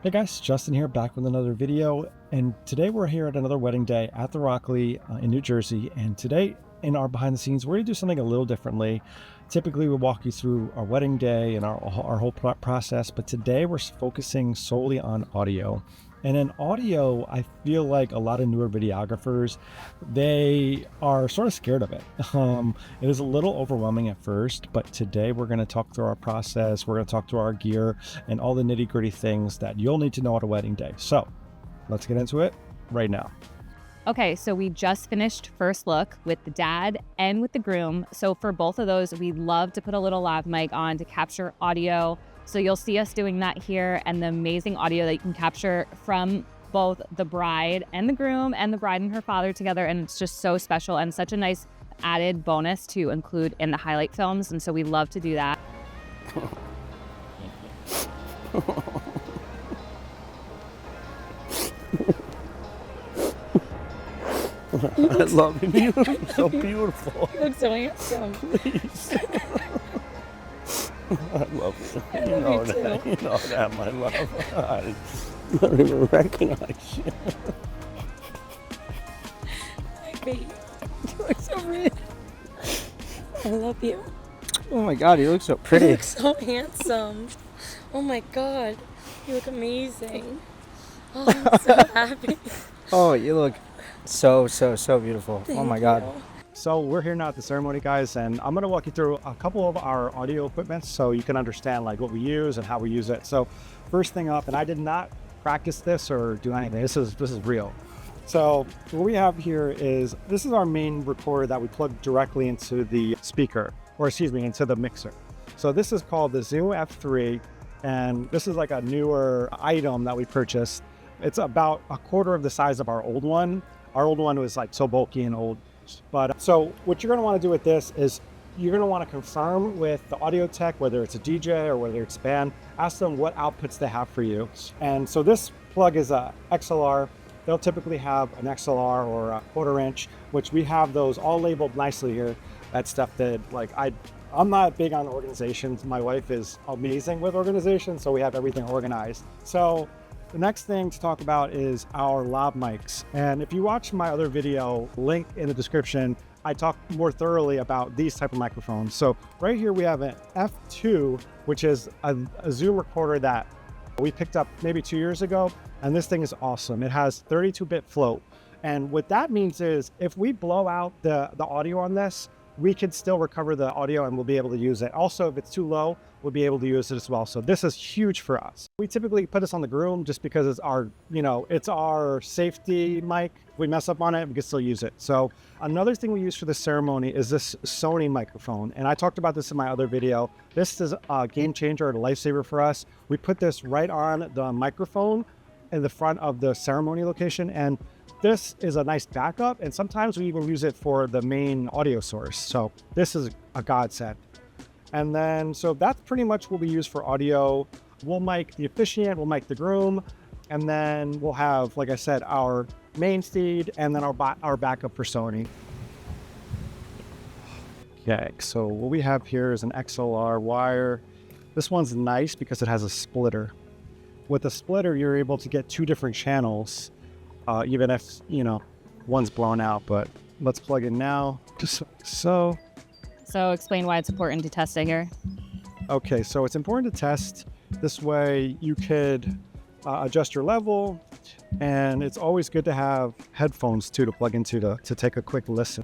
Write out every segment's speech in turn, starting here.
Hey guys, Justin here, back with another video, and today we're here at another wedding day at the Rockleigh in New Jersey. And today in our behind the scenes, we're gonna do something a little differently. Typically we walk you through our wedding day and our whole process, but today we're focusing solely on audio. And in audio, I feel like a lot of newer videographers, they are sort of scared of it. It is a little overwhelming at first, but today we're going to talk through our process. We're going to talk through our gear and all the nitty gritty things that you'll need to know at a wedding day. So let's get into it right now. Okay, so we just finished first look with the dad and with the groom. So for both of those, we love to put a little lav mic on to capture audio. So you'll see us doing that here, and the amazing audio that you can capture from both the bride and the groom and the bride and her father together. And it's just so special and such a nice added bonus to include in the highlight films. And so we love to do that. I love you. You look so beautiful. You look so handsome. Please. I love you. You know that. You know that, my love. I don't even recognize you. Hi, baby. You look so pretty. I love you. Oh my god, you look so pretty. You look so handsome. Oh my god. You look amazing. Oh, I'm so happy. Oh, you look so beautiful. Thank oh my god. you. So we're here now at the ceremony, guys, and I'm going to walk you through a couple of our audio equipment so you can understand like what we use and how we use it. So first thing up, and I did not practice this or do anything. This is real. So what we have here is, this is our main recorder that we plug directly into the speaker, or excuse me, into the mixer. So this is called the Zoom F3, and this is like a newer item that we purchased. It's about a quarter of the size of our old one. Our old one was like so bulky and old. But so what you're going to want to do with this is you're going to want to confirm with the audio tech, whether it's a DJ or whether it's band, ask them what outputs they have for you. And so this plug is a XLR. They'll typically have an XLR or a 1/4 inch, which we have those all labeled nicely here. That stuff that like I'm not big on organizations. My wife is amazing with organization, so we have everything organized. So the next thing to talk about is our lav mics. And if you watch my other video, link in the description, I talk more thoroughly about these type of microphones. So right here we have an F2, which is a Zoom recorder that we picked up maybe 2 years ago. And this thing is awesome. It has 32-bit float. And what that means is if we blow out the audio on this, we can still recover the audio and we'll be able to use it. Also, if it's too low, we'll be able to use it as well. So this is huge for us. We typically put this on the groom just because it's our, it's our safety mic. If we mess up on it, we can still use it. So another thing we use for the ceremony is this Sony microphone. And I talked about this in my other video. This is a game changer, a lifesaver for us. We put this right on the microphone in the front of the ceremony location. And this is a nice backup, and sometimes we even use it for the main audio source. So this is a godsend. And then, so that's pretty much what we use for audio. We'll mic the officiant, we'll mic the groom, and then we'll have, like I said, our main feed and then our backup for Sony. Okay, so what we have here is an XLR wire. This one's nice because it has a splitter. With a splitter, you're able to get 2 different channels. Even if, one's blown out, but let's plug in now. Just so. So explain why it's important to test it here. Okay, so it's important to test. This way you could adjust your level, and it's always good to have headphones too to plug into to take a quick listen.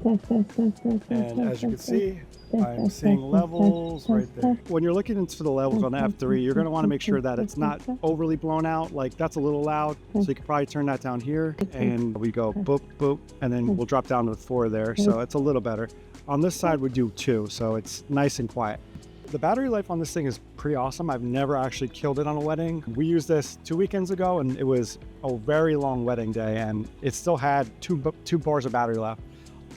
And as you can see, I'm seeing levels right there. When you're looking into the levels on the F3, you're going to want to make sure that it's not overly blown out. Like that's a little loud, so you can probably turn that down here, and we go boop, boop, and then we'll drop down to 4 there. So it's a little better. On this side, we do 2, so it's nice and quiet. The battery life on this thing is pretty awesome. I've never actually killed it on a wedding. We used this 2 weekends ago, and it was a very long wedding day, and it still had two bars of battery left.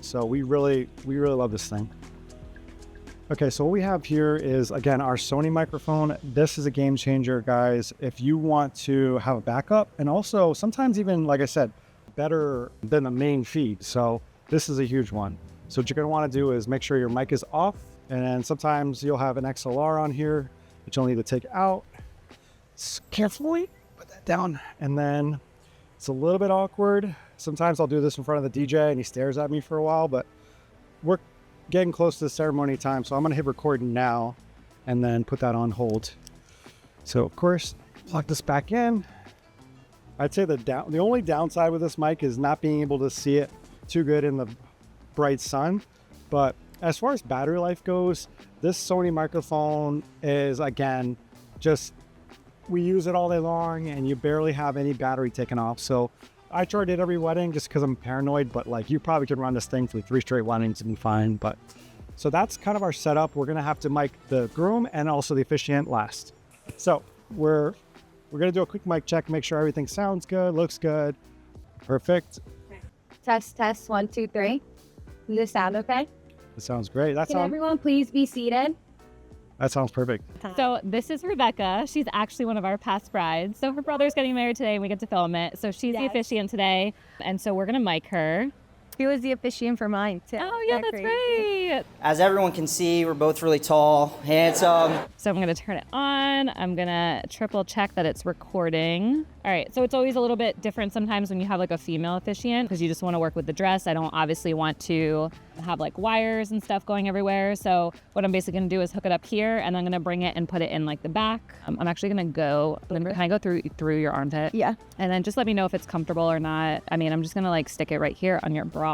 So we really love this thing. Okay, so what we have here is, again, our Sony microphone. This is a game changer, guys. If you want to have a backup, and also sometimes even, like I said, better than the main feed. So this is a huge one. So what you're gonna wanna do is make sure your mic is off, and sometimes you'll have an XLR on here, which you'll need to take out carefully. Put that that down. And then it's a little bit awkward. Sometimes I'll do this in front of the DJ and he stares at me for a while, but we're getting close to the ceremony time. So I'm gonna hit record now and then put that on hold. So of course, plug this back in. I'd say the only downside with this mic is not being able to see it too good in the bright sun. But as far as battery life goes, this Sony microphone is, again, just, we use it all day long and you barely have any battery taken off. So I charge it every wedding just because I'm paranoid, but like you probably could run this thing for 3 straight weddings and be fine. But so that's kind of our setup. We're gonna have to mic the groom and also the officiant last. So we're gonna do a quick mic check, make sure everything sounds good, looks good. Perfect. Test, 1, 2, 3. Does this sound okay? It sounds great. Can everyone please be seated? That sounds perfect. So this is Rebecca. She's actually one of our past brides. So her brother's getting married today and we get to film it. So she's the officiant today. And so we're going to mic her. She was the officiant for mine, too. Oh, yeah, that's right. As everyone can see, we're both really tall, handsome. So I'm going to turn it on. I'm going to triple check that it's recording. All right. So it's always a little bit different sometimes when you have like a female officiant because you just want to work with the dress. I don't obviously want to have like wires and stuff going everywhere. So what I'm basically going to do is hook it up here and I'm going to bring it and put it in like the back. I'm actually going to go, can I go through your armpit? Yeah. And then just let me know if it's comfortable or not. I mean, I'm just going to like stick it right here on your bra.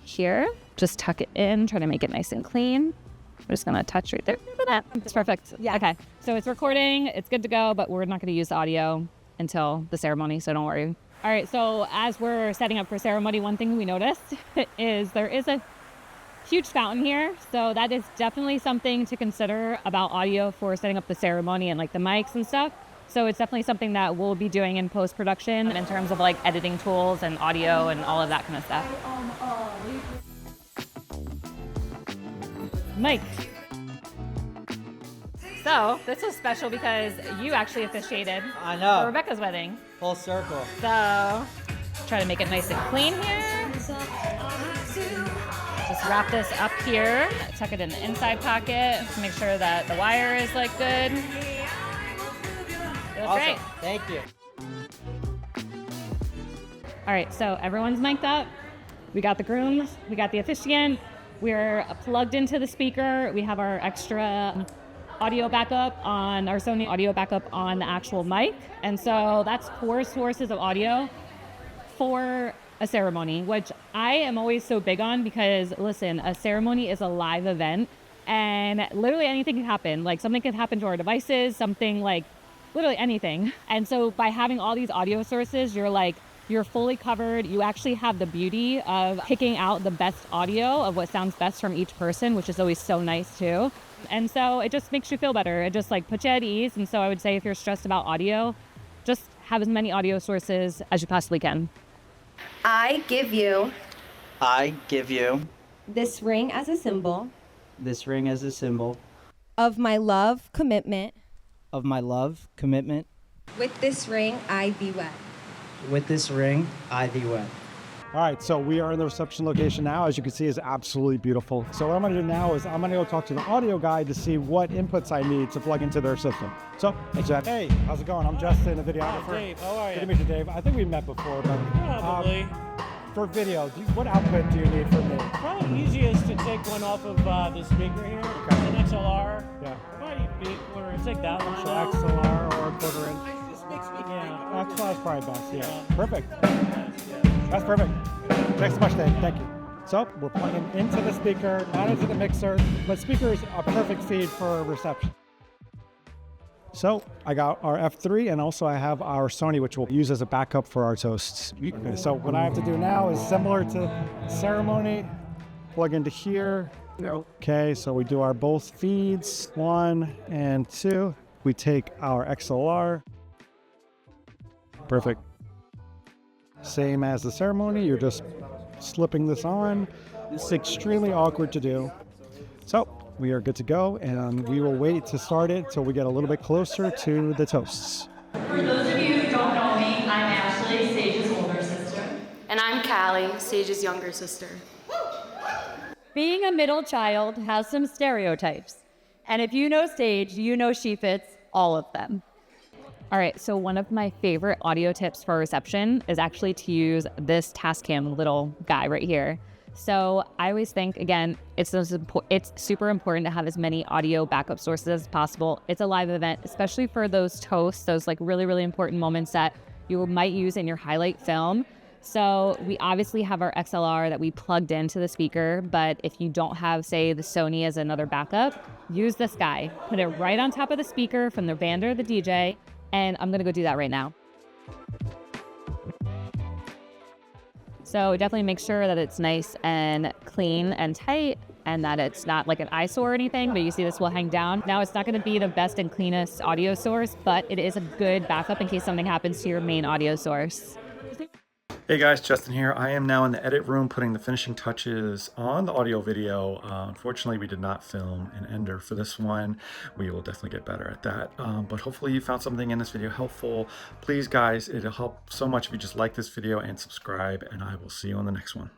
Here, just tuck it in, try to make it nice and clean. I'm just gonna touch right there. Look at that. It's perfect. Yeah. Okay. So it's recording, it's good to go, but we're not gonna use the audio until the ceremony, so don't worry. All right, so as we're setting up for ceremony, one thing we noticed is there is a huge fountain here. So that is definitely something to consider about audio for setting up the ceremony and like the mics and stuff. So it's definitely something that we'll be doing in post-production in terms of like editing tools and audio and all of that kind of stuff. Mike. So this was special because you actually officiated I know. for Rebecca's wedding. Full circle. So try to make it nice and clean here. Just wrap this up here, tuck it in the inside pocket, make sure that the wire is like good. Feels Awesome. great. Thank you. All right, so everyone's mic'd up. We got the grooms, we got the officiant. We're plugged into the speaker. We have our extra audio backup on our Sony audio backup on the actual mic. And so that's 4 sources of audio for a ceremony, which I am always so big on because listen, a ceremony is a live event and literally anything can happen. Like something can happen to our devices, something like literally anything. And so by having all these audio sources, you're fully covered. You actually have the beauty of picking out the best audio of what sounds best from each person, which is always so nice too. And so it just makes you feel better. It just like puts you at ease. And so I would say if you're stressed about audio, just have as many audio sources as you possibly can. I give you this ring as a symbol this ring as a symbol of my love, commitment. of my love, commitment. With this ring, I thee wed. With this ring, I thee wed. All right, so we are in the reception location now. As you can see, is absolutely beautiful. So what I'm gonna do now is I'm gonna go talk to the audio guy to see what inputs I need to plug into their system. So, hey Jeff. Hey, how's it going? I'm Justin, a videographer. Dave, how are you? Good to meet you, Dave. I think we met before, but Probably. for video, what output do you need from me? Probably easiest to take one off of the speaker here. Okay. An XLR. Yeah. Probably big or take that one. So XLR or a quarter inch. Yeah. XLR is probably best. Yeah. Perfect. That's perfect. Thanks so much, Dave. Thank you. So we're plugging into the speaker, not into the mixer, but speaker is a perfect feed for reception. So I got our F3 and also I have our Sony, which we'll use as a backup for our toasts. Okay, so what I have to do now is similar to ceremony, plug into here. Okay, so we do our both feeds, 1 and 2. We take our XLR. Perfect. Same as the ceremony, you're just slipping this on. It's extremely awkward to do. So we are good to go and we will wait to start it till we get a little bit closer to the toasts. For those of you who don't know me, I'm Ashley, Sage's older sister. And I'm Callie, Sage's younger sister. Being a middle child has some stereotypes. And if you know Sage, you know she fits all of them. All right, so one of my favorite audio tips for reception is actually to use this Tascam little guy right here. So I always think, again, it's super important to have as many audio backup sources as possible. It's a live event, especially for those toasts, those like really, really important moments that you might use in your highlight film. So we obviously have our XLR that we plugged into the speaker, but if you don't have, say, the Sony as another backup, use this guy. Put it right on top of the speaker from the band or the DJ, and I'm gonna go do that right now. So definitely make sure that it's nice and clean and tight and that it's not like an eyesore or anything, but you see this will hang down. Now it's not gonna be the best and cleanest audio source, but it is a good backup in case something happens to your main audio source. Hey guys, Justin here. I am now in the edit room putting the finishing touches on the audio video. Unfortunately, we did not film an ender for this one. We will definitely get better at that. But hopefully you found something in this video helpful. Please guys, it'll help so much if you just like this video and subscribe, and I will see you on the next one.